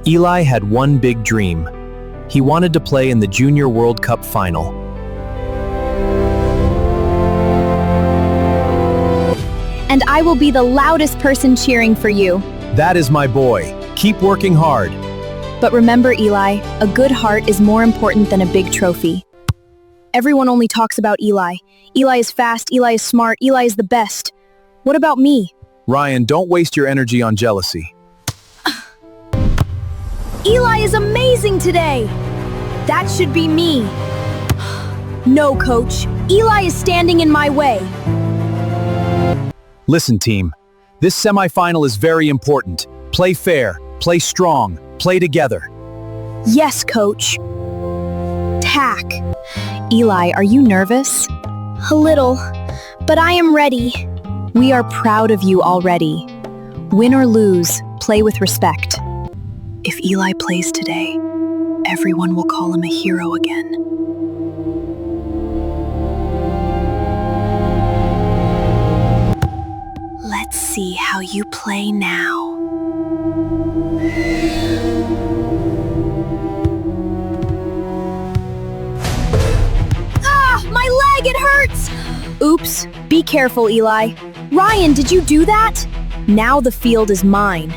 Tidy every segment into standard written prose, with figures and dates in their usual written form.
Eli had one big dream. He wanted to play in the Junior World Cup final. And I will be the loudest person cheering for you. That is my boy. Keep working hard. But remember, Eli, a good heart is more important than a big trophy. Everyone only talks about Eli. Eli is fast, Eli is smart, Eli is the best. What about me? Ryan, don't waste your energy on jealousy. Eli is amazing today! That should be me. No, coach. Eli is standing in my way. Listen, team. This semifinal is very important. Play fair, play strong, play together. Yes, coach. Tack. Eli, are you nervous? A little, but I am ready. We are proud of you already. Win or lose, play with respect. If Eli plays today, everyone will call him a hero again. Let's see how you play now. Ah, my leg, it hurts! Oops, be careful, Eli. Ryan, did you do that? Now the field is mine.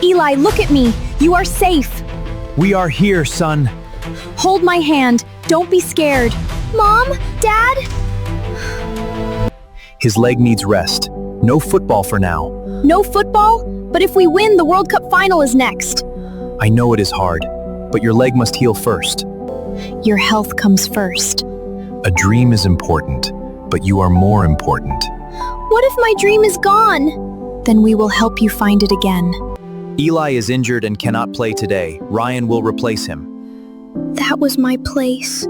Eli, look at me. You are safe. We are here, son. Hold my hand. Don't be scared. Mom? Dad? His leg needs rest. No football for now. No football? But if we win, the World Cup final is next. I know it is hard, but your leg must heal first. Your health comes first. A dream is important, but you are more important. What if my dream is gone? Then we will help you find it again. Eli is injured and cannot play today. Ryan will replace him. That was my place.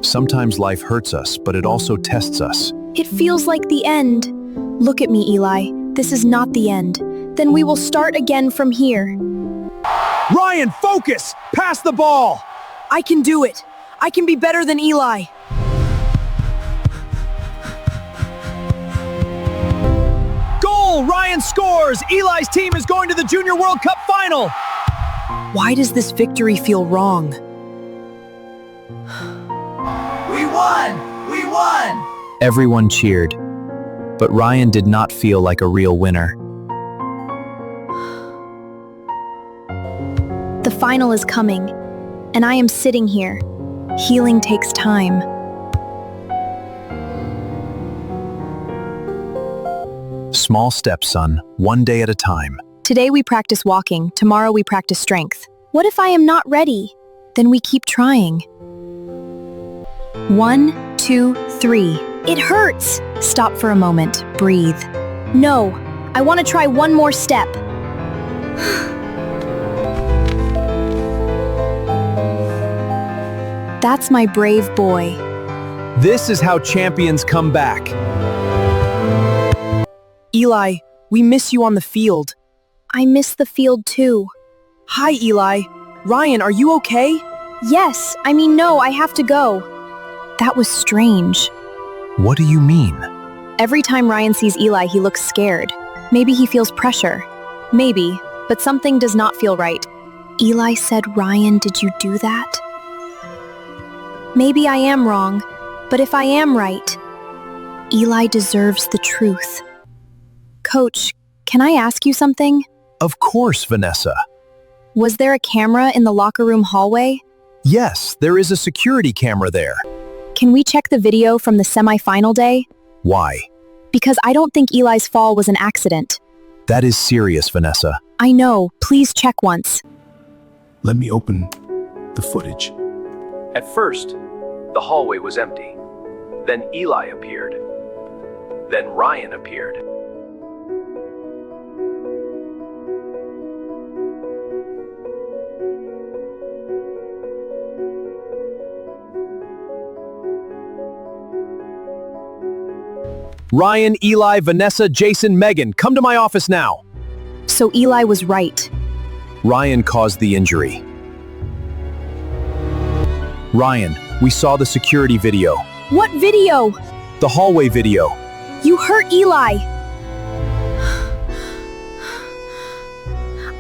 Sometimes life hurts us, but it also tests us. It feels like the end. Look at me, Eli. This is not the end. Then we will start again from here. Ryan, focus! Pass the ball! I can do it. I can be better than Eli. Goal! Ryan scores! Eli's team is going to the Junior World Cup final! Why does this victory feel wrong? We won! We won! Everyone cheered, but Ryan did not feel like a real winner. The final is coming, and I am sitting here. Healing takes time. Small steps, son, one day at a time. Today we practice walking, tomorrow we practice strength. What if I am not ready? Then we keep trying. 1, 2, 3. It hurts! Stop for a moment, breathe. No, I want to try one more step. That's my brave boy. This is how champions come back. Eli, we miss you on the field. I miss the field too. Hi, Eli. Ryan, are you okay? Yes, no, I have to go. That was strange. What do you mean? Every time Ryan sees Eli, he looks scared. Maybe he feels pressure. Maybe, but something does not feel right. Eli said, Ryan, did you do that? Maybe I am wrong, but if I am right, Eli deserves the truth. Coach, can I ask you something? Of course, Vanessa. Was there a camera in the locker room hallway? Yes, there is a security camera there. Can we check the video from the semi-final day? Why? Because I don't think Eli's fall was an accident. That is serious, Vanessa. I know. Please check once. Let me open the footage. At first, the hallway was empty. Then Eli appeared. Then Ryan appeared. Ryan, Eli, Vanessa, Jason, Megan, come to my office now. So Eli was right. Ryan caused the injury. Ryan, we saw the security video. What video? The hallway video. You hurt Eli.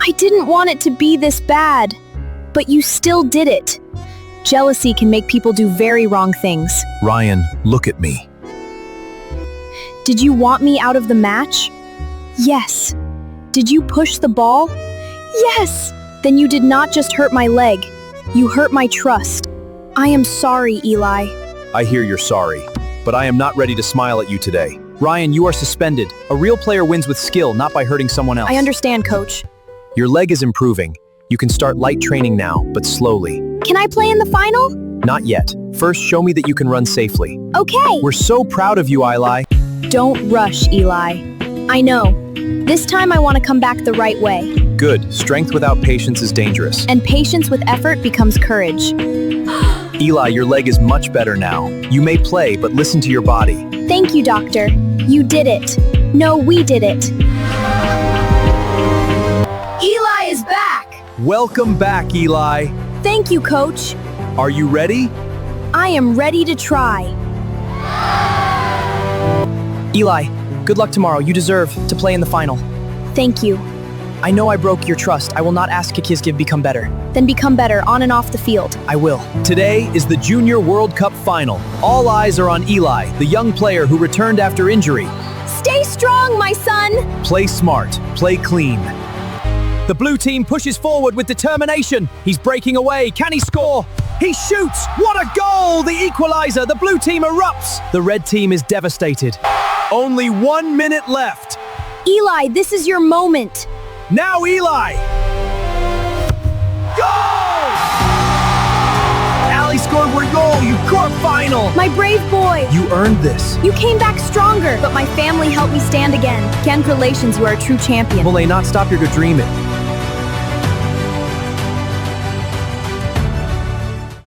I didn't want it to be this bad, but you still did it. Jealousy can make people do very wrong things. Ryan, look at me. Did you want me out of the match? Yes. Did you push the ball? Yes. Then you did not just hurt my leg. You hurt my trust. I am sorry, Eli. I hear you're sorry, but I am not ready to smile at you today. Ryan, you are suspended. A real player wins with skill, not by hurting someone else. I understand, Coach. Your leg is improving. You can start light training now, but slowly. Can I play in the final? Not yet. First, show me that you can run safely. Okay. We're so proud of you, Eli. Don't rush, Eli. I know. This time I want to come back the right way. Good. Strength without patience is dangerous. And patience with effort becomes courage. Eli, your leg is much better now. You may play, but listen to your body. Thank you, Doctor. You did it. No, we did it. Eli is back! Welcome back, Eli. Thank you, Coach. Are you ready? I am ready to try. Eli, good luck tomorrow. You deserve to play in the final. Thank you. I know I broke your trust. I will not ask Kikizgiv become better. Then become better on and off the field. I will. Today is the Junior World Cup final. All eyes are on Eli, the young player who returned after injury. Stay strong, my son! Play smart, play clean. The blue team pushes forward with determination. He's breaking away. Can he score? He shoots! What a goal! The equalizer! The blue team erupts! The red team is devastated. Only 1 minute left. Eli, this is your moment. Now Eli! Goal! Ali scored one goal. You got final. My brave boy. You earned this. You came back stronger, but my family helped me stand again. Congratulations, you are a true champion. Will they not stop your good dreaming?